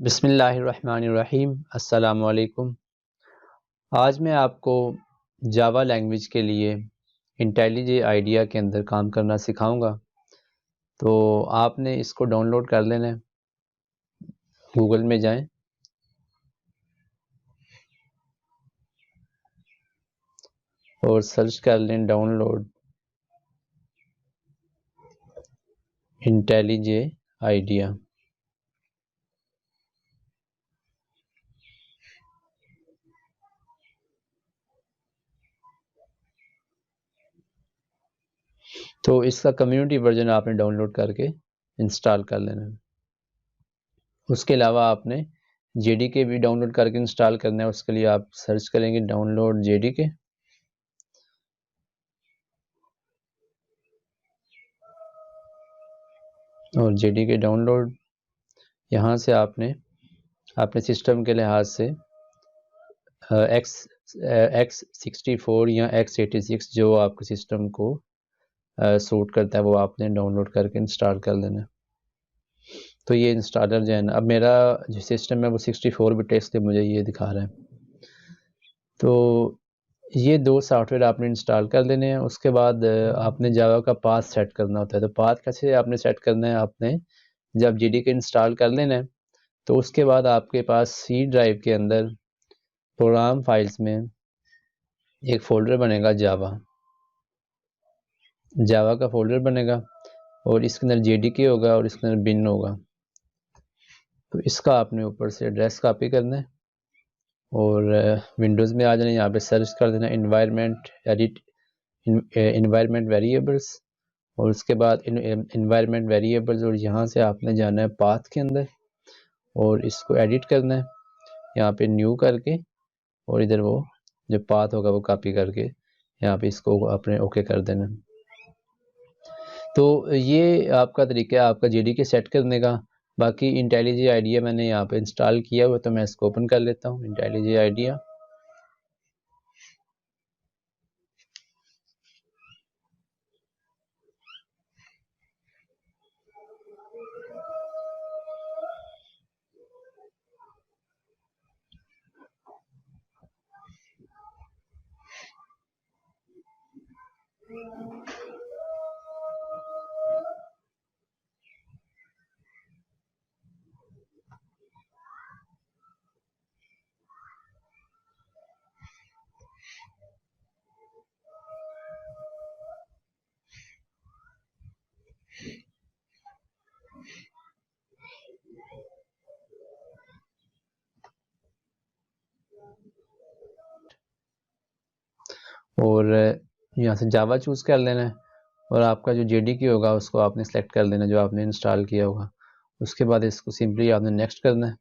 बिस्मिल्लाहिर्रहमानिर्रहीम। अस्सलामु अलैकुम। आज मैं आपको जावा लैंग्वेज के लिए इंटेलिजे आइडिया के अंदर काम करना सिखाऊंगा। तो आपने इसको डाउनलोड कर लेना है। गूगल में जाएं और सर्च कर लें डाउनलोड इंटेलिजे आइडिया। तो इसका कम्युनिटी वर्जन आपने डाउनलोड करके इंस्टॉल कर लेना है। उसके अलावा आपने जेडीके भी डाउनलोड करके इंस्टॉल करना है। उसके लिए आप सर्च करेंगे डाउनलोड जेडीके और जेडीके डाउनलोड। यहाँ से आपने अपने सिस्टम के लिहाज से X64 या X86 जो आपके सिस्टम को सूट करता है वो आपने डाउनलोड करके इंस्टॉल कर लेना। तो ये इंस्टॉलर जो है ना, अब मेरा जो सिस्टम है वो 64 बिट है इसलिए मुझे ये दिखा रहा है। तो ये दो सॉफ्टवेयर आपने इंस्टॉल कर लेने हैं। उसके बाद आपने जावा का पाथ सेट करना होता है। तो पाथ कैसे आपने सेट करना है, आपने जब जेडीके इंस्टॉल कर लेना है तो उसके बाद आपके पास सी ड्राइव के अंदर प्रोग्राम फाइल्स में एक फ़ोल्डर बनेगा जावा का फ़ोल्डर बनेगा और इसके अंदर जेडीके होगा और इसके अंदर बिन होगा। तो इसका आपने ऊपर से एड्रेस कॉपी करना है और विंडोज़ में आ जाना। यहाँ पे सर्च कर देना इन्वायरमेंट एडिट इन्वायरमेंट वेरिएबल्स और उसके बाद इन्वायरमेंट वेरिएबल्स और यहाँ से आपने जाना है पाथ के अंदर और इसको एडिट करना है यहाँ पे न्यू करके और इधर वो जो पाथ होगा वो कॉपी करके यहाँ पे इसको अपने ओके कर देना। तो ये आपका तरीका है आपका जेडीके सेट करने का। बाकी इंटेलिजे आइडिया मैंने यहाँ पे इंस्टॉल किया हुआ तो मैं इसको ओपन कर लेता हूँ इंटेलिजे आइडिया। और यहाँ से जावा चूज़ कर लेना है और आपका जो जेडीके होगा उसको आपने सेलेक्ट कर लेना जो आपने इंस्टॉल किया होगा। उसके बाद इसको सिंपली आपने नेक्स्ट करना है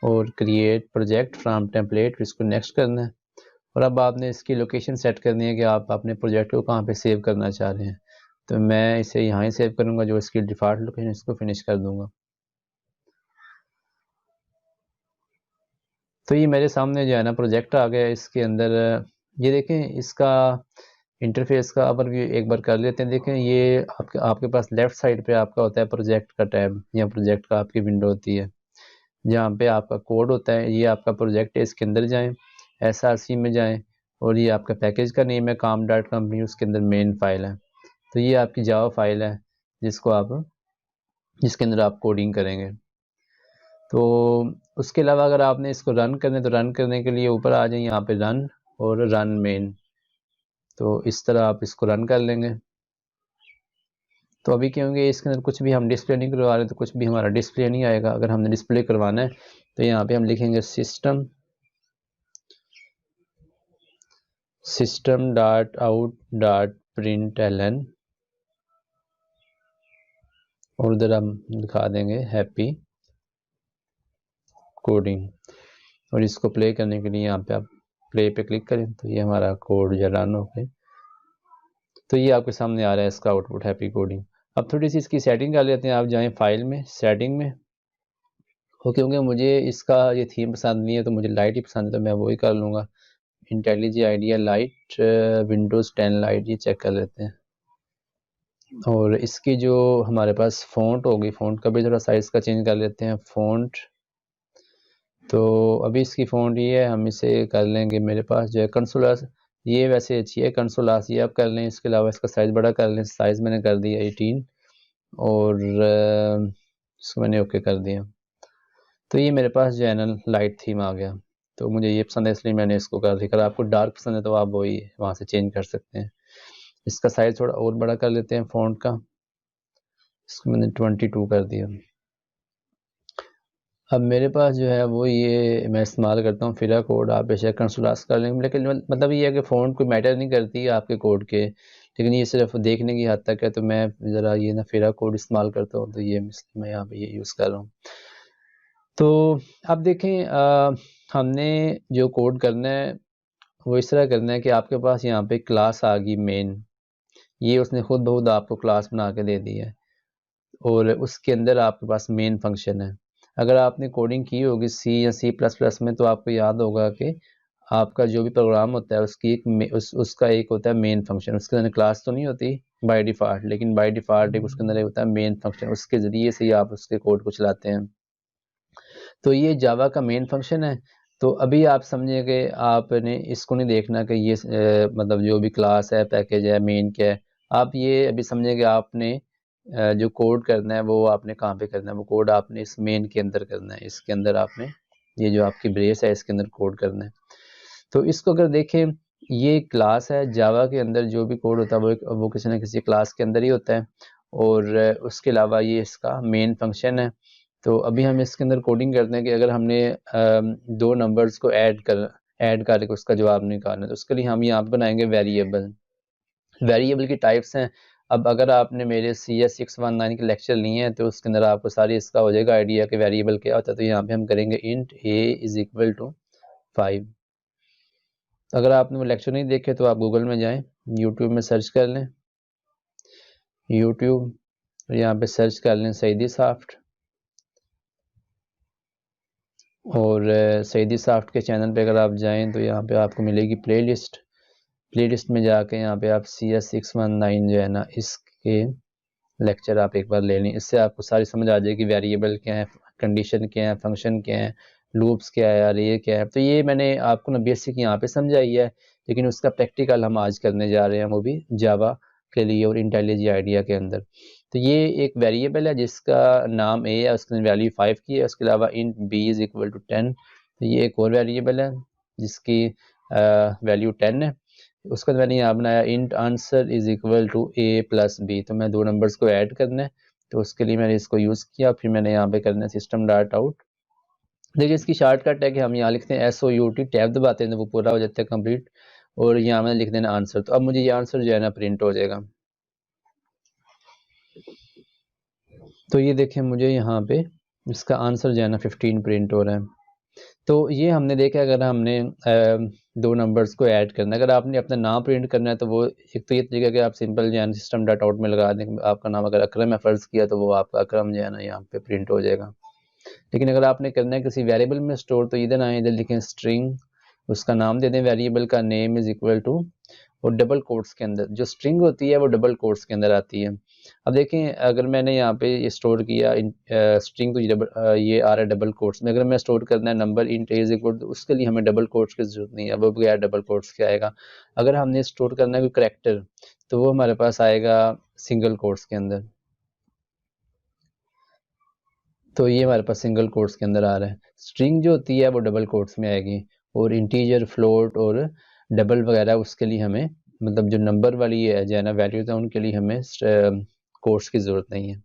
और क्रिएट प्रोजेक्ट फ्रॉम टेम्पलेट इसको नेक्स्ट करना है। और अब आपने इसकी लोकेशन सेट करनी है कि आप अपने प्रोजेक्ट को कहाँ पे सेव करना चाह रहे हैं। तो मैं इसे यहाँ ही सेव करूँगा जो इसकी डिफ़ॉल्ट लोकेशन, इसको फिनिश कर दूँगा। तो ये मेरे सामने जो है ना प्रोजेक्ट आ गया। इसके अंदर ये देखें, इसका इंटरफेस का ओवरव्यू एक बार कर लेते हैं। देखें ये आपके पास लेफ़्ट साइड पे आपका होता है प्रोजेक्ट का टैब या प्रोजेक्ट का आपकी विंडो होती है जहाँ पे आपका कोड होता है। ये आपका प्रोजेक्ट है, इसके अंदर जाएं, SRC में जाएं और ये आपका पैकेज का नेम है काम डॉट कंपनी, उसके अंदर मेन फाइल है। तो ये आपकी जावा फाइल है जिसके अंदर आप कोडिंग करेंगे। तो उसके अलावा अगर आपने इसको रन करना है तो रन करने के लिए ऊपर आ जाए यहाँ पे रन और रन मेन। तो इस तरह आप इसको रन कर लेंगे। तो अभी क्योंकि इसके अंदर कुछ भी हम डिस्प्ले नहीं करवा रहे तो कुछ भी हमारा डिस्प्ले नहीं आएगा। अगर हमने डिस्प्ले करवाना है तो यहाँ पे हम लिखेंगे system dot out dot println और उधर हम दिखा देंगे हैप्पी कोडिंग और इसको प्ले करने के लिए यहाँ पे आप प्ले पे क्लिक करें तो ये हमारा कोड या रन हो गए। तो ये आपके सामने आ रहा है इसका आउटपुट हैप्पी कोडिंग। अब थोड़ी सी इसकी सेटिंग कर लेते हैं। आप जाएं फाइल में सेटिंग में हो, क्योंकि मुझे इसका ये थीम पसंद नहीं है तो मुझे लाइट ही पसंद है तो मैं वही कर लूँगा। इंटेलिजे आइडिया लाइट विंडोज़ 10 लाइट, ये चेक कर लेते हैं। और इसकी जो हमारे पास फ़ॉन्ट होगी, फ़ॉन्ट का भी थोड़ा साइज़ का चेंज कर लेते हैं। फ़ॉन्ट तो अभी इसकी फ़ॉन्ट ये है, हम इसे कर लेंगे, मेरे पास जो है कंसोलास, ये वैसे अच्छी है कंसोलास, ये आप कर लें। इसके अलावा इसका साइज़ बड़ा कर लें, साइज़ मैंने कर दिया 18 और इसको मैंने ओके कर दिया। तो ये मेरे पास जो है ना लाइट थीम आ गया, तो मुझे ये पसंद है इसलिए मैंने इसको कर दिया। अगर आपको डार्क पसंद है तो आप वही वहाँ से चेंज कर सकते हैं। इसका साइज़ थोड़ा और बड़ा कर लेते हैं फ़ॉन्ट का, इसको मैंने 22 कर दिया। अब मेरे पास जो है वो ये मैं इस्तेमाल करता हूँ फिरा कोड, आप बेशक कंसोलास कर लेंगे, लेकिन मतलब ये है कि फ़ॉन्ट कोई मैटर नहीं करती आपके कोड के, लेकिन ये सिर्फ देखने की हद तक है। तो मैं ज़रा ये ना फिरा कोड इस्तेमाल करता हूँ, तो ये मैं यहाँ पे ये यूज़ कर रहा हूँ। तो अब देखें हमने जो कोड करना है वो इस तरह करना है कि आपके पास यहाँ पे क्लास आ गई मेन, ये उसने खुद ब खुद आपको क्लास बना के दे दी है और उसके अंदर आपके पास मेन फंक्शन है। अगर आपने कोडिंग की होगी सी या सी प्लस प्लस में तो आपको याद होगा कि आपका जो भी प्रोग्राम होता है उसकी उसका एक होता है मेन फंक्शन, उसके अंदर क्लास तो नहीं होती बाय डिफ़ॉल्ट, लेकिन बाय डिफ़ॉल्ट एक उसके अंदर होता है मेन फंक्शन, उसके ज़रिए से ही आप उसके कोड को चलाते हैं। तो ये जावा का मेन फंक्शन है। तो अभी आप समझिए कि आपने इसको नहीं देखना कि ये मतलब जो भी क्लास है, पैकेज है, मेन क्या है। आप ये अभी समझिए कि आपने जो कोड करना है वो आपने कहाँ पे करना है, वो कोड आपने इस मेन के अंदर करना है। इसके अंदर आपने ये जो आपकी ब्रेस है इसके अंदर कोड करना है। तो इसको अगर देखें, ये क्लास है, जावा के अंदर जो भी कोड होता है वो किसी न किसी क्लास के अंदर ही होता है और उसके अलावा ये इसका मेन फंक्शन है। तो अभी हम इसके अंदर कोडिंग करते हैं कि अगर हमने दो नंबर्स को ऐड करके उसका जवाब निकालना है तो उसके लिए हम यहाँ पे बनाएंगे वेरिएबल। वेरिएबल की टाइप्स हैं। अब अगर आपने मेरे CS619 के लेक्चर लिए हैं तो उसके अंदर आपको सारी इसका हो जाएगा आइडिया कि वेरिएबल क्या होता है। तो यहाँ पे हम करेंगे int a is equal to 5। अगर आपने वो लेक्चर नहीं देखे तो आप गूगल में जाएं, यूट्यूब में सर्च कर लें, यूट्यूब यहाँ पे सर्च कर लें सईदी सॉफ्ट, और सईदी सॉफ्ट के चैनल पे अगर आप जाएं तो यहाँ पे आपको मिलेगी प्लेलिस्ट में जाके यहाँ पे आप CS619 जो है ना इसके लेक्चर आप एक बार ले लें। इससे आपको सारी समझ आ जाएगी वेरिएबल क्या है, कंडीशन क्या है, फंक्शन क्या है, लूप्स क्या है, अरे क्या है। तो ये मैंने आपको ना बेसिक यहाँ पे समझाई है, लेकिन उसका प्रैक्टिकल हम आज करने जा रहे हैं, वो भी जावा के लिए और इंटेलिजेंट आइडिया के अंदर। तो ये एक वेरिएबल है जिसका नाम ए है, उसकी वैल्यू 5 की है। उसके अलावा int B is equal to 10, तो ये एक और वेरिएबल है जिसकी वैल्यू 10 है। उसके बाद मैंने यहाँ बनाया int answer is equal to A plus B, तो मैं दो नंबर्स को ऐड करना है, तो उसके लिए मैंने इसको यूज़ किया। फिर मैंने यहाँ पे करना है सिस्टम डॉट आउट। देखिए इसकी शॉर्टकट है कि हम यहाँ लिखते हैं SOUT, टैब दबाते हैं तो वो पूरा हो जाता है कंप्लीट, और यहाँ मैंने लिख देना आंसर। तो अब मुझे ये आंसर जो है ना प्रिंट हो जाएगा। तो ये देखें मुझे यहाँ पे इसका आंसर जो है ना 15 प्रिंट हो रहा है। तो ये हमने देखा अगर हमने दो नंबर्स को ऐड करना है, अगर आपने अपना नाम प्रिंट करना है तो वो एक तो ये तरीका कि आप सिंपल जो है सिस्टम डॉट आउट में लगा दें, आपका नाम अगर अकरम है फ़र्ज़ किया तो वो आपका अकरम जो है ना यहाँ पे प्रिंट हो जाएगा। लेकिन अगर आपने करना है किसी वेरिएबल में स्टोर तो इधर आए, इधर लिखें स्ट्रिंग, उसका नाम दे दें, वेरिएबल का नेम इज़ इक्वल टू, और डबल कोट्स के अंदर जो स्ट्रिंग होती है वो डबल कोट्स के अंदर आती है। अब देखें अगर मैंने यहाँ पे ये स्टोर किया स्ट्रिंग, तो ये आ रहा है डबल कोट्स में। अगर मैं स्टोर करना है number int is equal to, उसके लिए हमें डबल कोट्स की जरूरत नहीं है, वो बगैर डबल कोट्स के आएगा। अगर हमने स्टोर करना है कोई करैक्टर तो वो हमारे पास आएगा सिंगल कोट्स के अंदर। तो ये हमारे पास सिंगल कोट्स के अंदर आ रहा है। स्ट्रिंग जो होती है वो डबल कोट्स में आएगी, और इंटीजर, फ्लोट और डबल वगैरह उसके लिए हमें मतलब जो नंबर वाली है जो है ना वैल्यूज है उनके लिए हमें कोट्स की ज़रूरत नहीं है।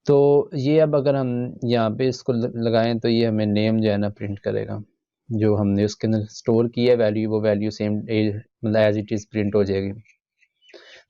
तो ये अब अगर हम यहाँ पे इसको लगाएं तो ये हमें नेम जो है ना प्रिंट करेगा, जो हमने उसके अंदर स्टोर किया है वैल्यू, वो वैल्यू सेम मतलब एज इट इज़ प्रिंट हो जाएगी।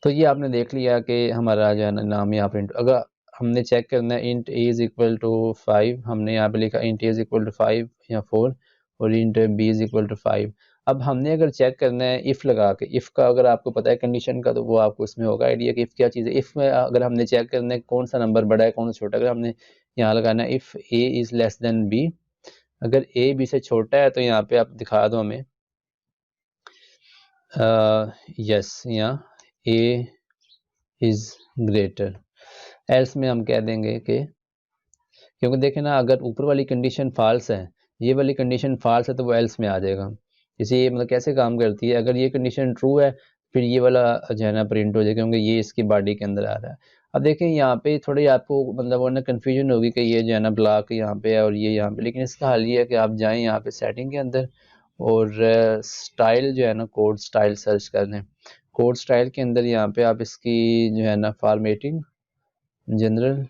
तो ये आपने देख लिया कि हमारा जो है ना नाम यहाँ प्रिंट। अगर हमने चेक करना है int a is equal to 5, हमने यहाँ पे लिखा int a is equal to 5 या 4, और int b is equal to 5। अब हमने अगर चेक करना है इफ़ लगा के, इफ़ का अगर आपको पता है कंडीशन का तो वो आपको इसमें होगा आइडिया कि इफ़ क्या चीज़ है। इफ़ में अगर हमने चेक करना है कौन सा नंबर बड़ा है कौन सा छोटा, अगर हमने यहाँ लगाना है if a is less than b, अगर ए बी से छोटा है तो यहाँ पे आप दिखा दो हमें यस, यहाँ ए इज़ ग्रेटर, एल्स में हम कह देंगे कि, क्योंकि देखें ना अगर ऊपर वाली कंडीशन फाल्स है ये वाली कंडीशन फाल्स है तो वो एल्स में आ जाएगा। इसे मतलब कैसे काम करती है, अगर ये कंडीशन ट्रू है फिर ये वाला जो है ना प्रिंट हो जाएगा, क्योंकि ये इसकी बॉडी के अंदर आ रहा है। अब देखें यहाँ पे थोड़ी आपको मतलब वो ना कन्फ्यूजन होगी कि ये जो है ना ब्लॉक यहाँ पे है और ये यहाँ पे, लेकिन इसका हल ये है कि आप जाएं यहाँ पे सेटिंग के अंदर और स्टाइल जो है ना कोड स्टाइल सर्च कर लें। कोड स्टाइल के अंदर यहाँ पे आप इसकी जो है ना फॉर्मेटिंग जनरल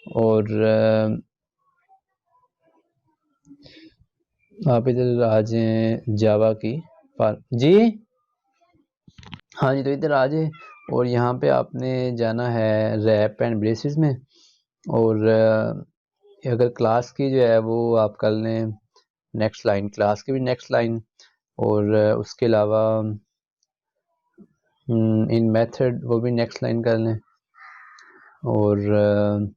और आप इधर आ जाएं जावा की जी हाँ जी, तो इधर आ जाए और यहाँ पे आपने जाना है रैप एंड ब्रेसेस में, और अगर क्लास की जो है वो आप कर लें नेक्स्ट लाइन, क्लास की भी नेक्स्ट लाइन, और उसके अलावा इन मेथड वो भी नेक्स्ट लाइन कर लें, और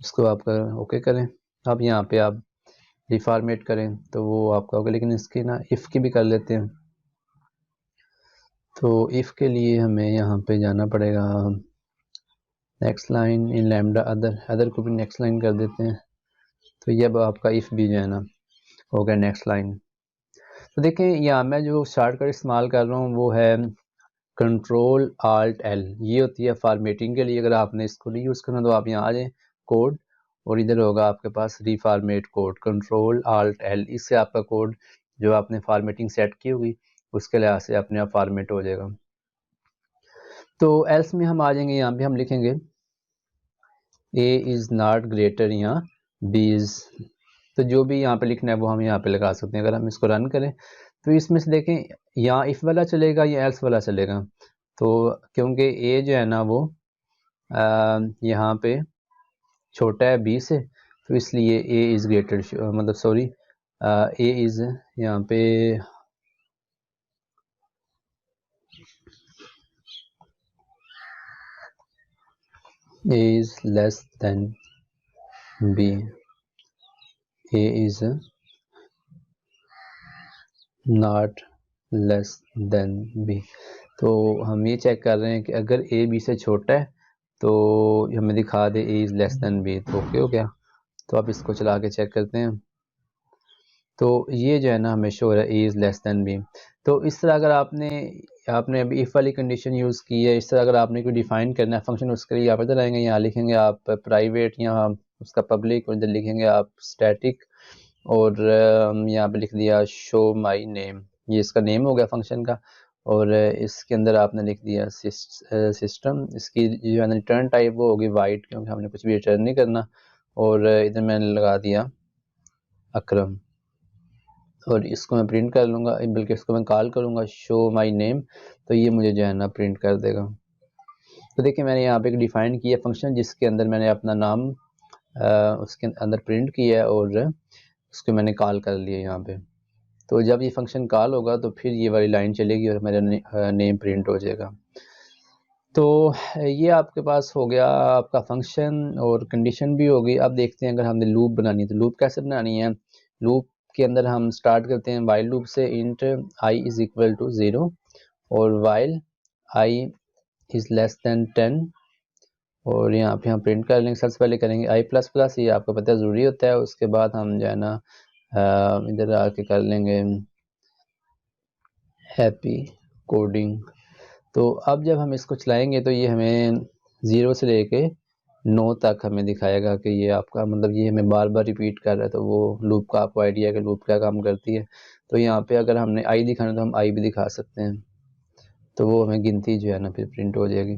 इसको आप ओके करें। अब यहाँ पे आप रिफॉर्मेट करें तो वो आपका होगा, लेकिन इसकी ना इफ़ की भी कर लेते हैं। तो इफ़ के लिए हमें यहाँ पे जाना पड़ेगा next line in lambda other को भी नेक्स्ट लाइन कर देते हैं। तो ये अब आपका इफ़ भी जो है ना हो गया नेक्स्ट लाइन। तो देखें यहाँ मैं जो शॉर्टकट इस्तेमाल कर रहा हूँ वो है कंट्रोल आल्ट एल, ये होती है फॉर्मेटिंग के लिए। अगर आपने इसको नहीं यूज़ करना तो आप यहाँ आ जाएँ कोड और इधर होगा आपके पास reformat code, control alt L, इससे आपका कोड जो आपने फॉर्मेटिंग सेट की होगी उसके लिहाज से अपने आप फॉर्मेट हो जाएगा। तो एल्स में हम आ जाएंगे, यहाँ पे हम लिखेंगे ए इज़ नॉट ग्रेटर यहाँ बी इज़, तो जो भी यहाँ पे लिखना है वो हम यहाँ पे लगा सकते हैं। अगर हम इसको रन करें तो इसमें से देखें यहाँ इफ़ वाला चलेगा या एल्स वाला चलेगा। तो क्योंकि ए जो है ना वो यहाँ पे छोटा है बी से, तो इसलिए ए इज़ ग्रेटर, मतलब सॉरी ए इज़ यहाँ पे a is less than b, a is not less than B. तो हम ये चेक कर रहे हैं कि अगर ए बी से छोटा है तो हमें दिखा दे A is less than B, तो ओके हो गया। तो आप इसको चला के चेक करते हैं तो ये जो है ना हमें शो हो रहा है a is less than B. तो इस तरह अगर आपने अभी इफ़ वाली कंडीशन यूज़ की है, इस तरह अगर आपने कोई डिफ़ाइन करना है फंक्शन, उसके लिए आप इधर आएंगे, यहाँ लिखेंगे आप प्राइवेट, यहाँ उसका पब्लिक, और इधर लिखेंगे आप स्टैटिक, और यहाँ पे लिख दिया शो माई नेम, ये इसका नेम हो गया फंक्शन का, और इसके अंदर आपने लिख दिया सिस्टम, इसकी जो है रिटर्न टाइप वो होगी वाइट, क्योंकि हमने कुछ भी रिटर्न नहीं करना, और इधर मैंने लगा दिया अकरम, और इसको मैं प्रिंट कर लूँगा, बल्कि इसको मैं कॉल करूँगा शो माई नेम, तो ये मुझे जो है ना प्रिंट कर देगा। तो देखिए मैंने यहाँ पे एक डिफ़ाइन किया फंक्शन जिसके अंदर मैंने अपना नाम उसके अंदर प्रिंट किया है और उसको मैंने कॉल कर लिया यहाँ पे। तो जब ये फंक्शन कॉल होगा तो फिर ये वाली लाइन चलेगी और मेरा नेम प्रिंट हो जाएगा। तो ये आपके पास हो गया आपका फंक्शन और कंडीशन भी होगी। अब देखते हैं अगर हमने लूप बनानी है तो लूप कैसे बनानी है। लूप के अंदर हम स्टार्ट करते हैं वाइल लूप से, int i is equal to 0 और while i is less than 10, और यहाँ पे हम प्रिंट कर लेंगे। सबसे पहले करेंगे आई प्लस प्लस, ये आपको पता है ज़रूरी होता है। उसके बाद हम जो है ना इधर आके कर लेंगे हैप्पी कोडिंग। तो अब जब हम इसको चलाएंगे तो ये हमें 0 से लेके 9 तक हमें दिखाएगा कि ये आपका मतलब ये हमें बार बार रिपीट कर रहा है। तो वो लूप का आपको आइडिया है कि लूप क्या काम करती है। तो यहाँ पे अगर हमने आई दिखाना तो हम आई भी दिखा सकते हैं, तो वो हमें गिनती जो है ना फिर प्रिंट हो जाएगी।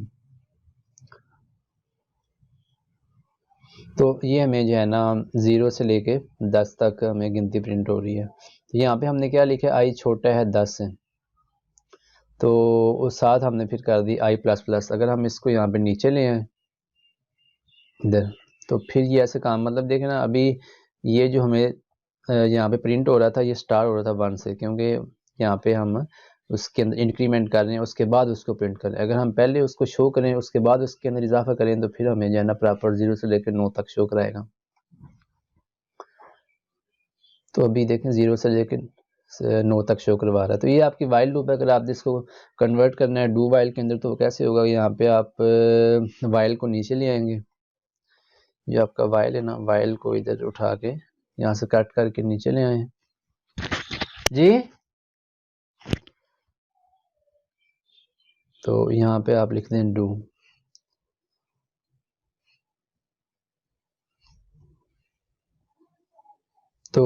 तो ये हमें जो है ना 0 से लेके 10 तक हमें गिनती प्रिंट हो रही है। तो यहाँ पे हमने क्या लिखा है, आई छोटा है 10 से, तो उस साथ हमने फिर कर दी आई प्लस प्लस। अगर हम इसको यहाँ पे नीचे ले आए इधर, तो फिर ये ऐसे काम मतलब देखें ना, अभी ये जो हमें यहाँ पे प्रिंट हो रहा था ये स्टार्ट हो रहा था 1 से, क्योंकि यहाँ पे हम उसके अंदर इंक्रीमेंट कर रहे हैं, उसके बाद उसको प्रिंट कर रहे हैं। अगर हम पहले उसको शो करें उसके बाद उसके अंदर इजाफा करें तो फिर हमें जो है ना प्रॉपर 0 से लेकर 9 तक शो कराएगा। तो अभी देखें 0 से लेकर 9 तक शो करवा रहा है। तो ये आपकी वाइल लूप है। अगर आप इसको कन्वर्ट करना है डू वाइल के अंदर तो कैसे होगा, यहाँ पे आप वाइल को नीचे ले आएंगे, ये आपका वाइल है ना, वाइल को इधर उठा के यहाँ से कट करके नीचे ले आए जी। तो यहाँ पे आप लिख दें डू। तो